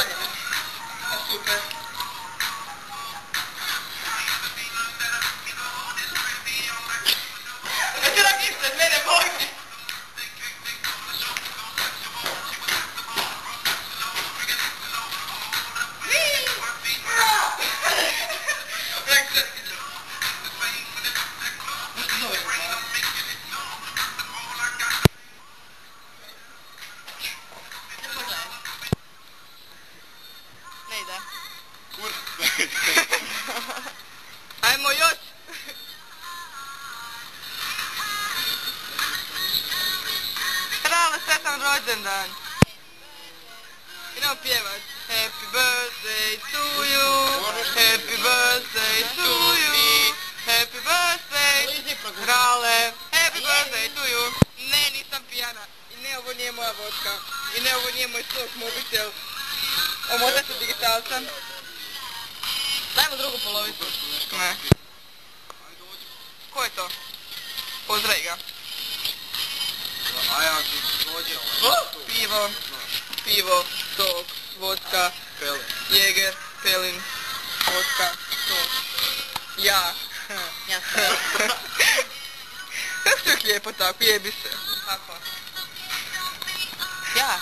dolje. A super. Neću rak ispred mene, bojte. Ne ide. Ajmo još. Rale, sretan rođendan. Idemo pjevat. Happy birthday to you. Happy birthday to you. Happy birthday. Rale. Happy birthday to you. Ne, nisam pijana. I ne, ovo nije moja vodka. I ne, ovo nije moj sok mobitel. Omota se digitalca. Dajmo drugu polovicu. Ne. Ko je to? Pozdravi ga. Pivo. Pivo. Sok. Vodka. Jeger. Pelin. Vodka. Sok. Ja. Ja sam. Kako se uvijek lijepo tako, jebi se. Kako? Ja.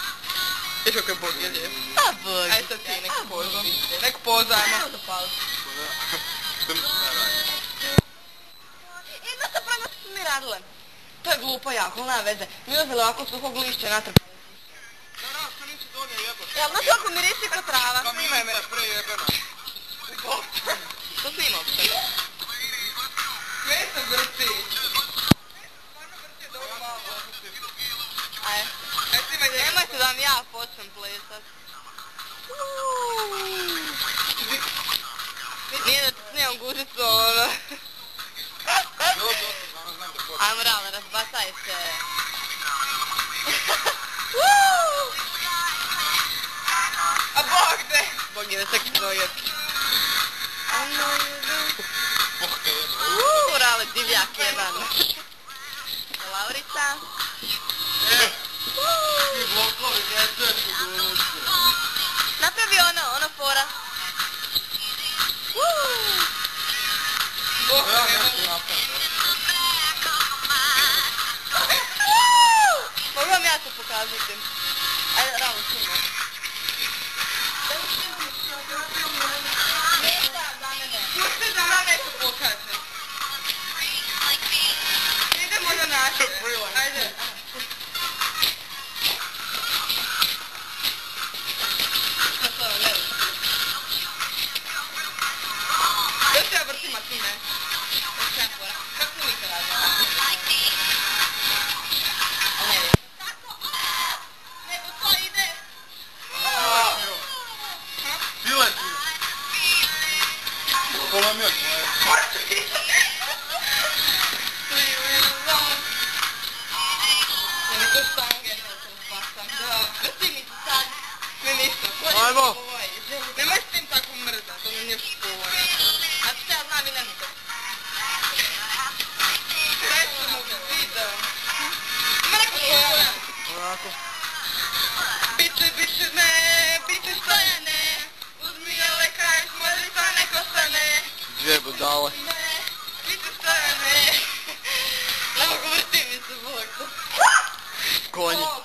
Viš kako je Bog je lijep. A Bog. Aj sad ti neku pozu. Neku pozu, ajmo. Znaš što prema što su mi radile? To je glupo jako, nema veze. Mi uzeli ovako suhog lišća natrpali. Da, što nisi donio jebote. Jel, znaš kako mirisi ko trava? Pa mima je me prejebena. To snima uopšte. Sve se vrti. Ajde. Nemojte da vam ja počnem plesat. Nije da ti snimam gužicu, ono. Ajmo, Rale, razbacaj se. A Bog ne! Bog je da čak dojed. Rale, divljak jedan. Laurica. Napravi ono fora. Mogu vam ja to pokazati. Ajde, Ramo, snima. Pušte da nam nešto pokaže. Idemo na naše. Ajde. Da se ja vrtim, a ti ne. Kako se mi to radi? Nego to ide. Pile ti. Polomio ti. Neko štange, vrti mi se sad. Ne ništa. Ajmo. Nemoj s tim tako mrzat, ono nije špova. A što ja znam i ne mogu. Sve što mogu, video. Ima neko špova. Onako. Biće ne, biće što je ne. Uzmi ovaj kraj, može to neko stane. Dvije budale. Ne, biće što je ne. Ne mogu vrti mi se, Bog. Konji. Bog.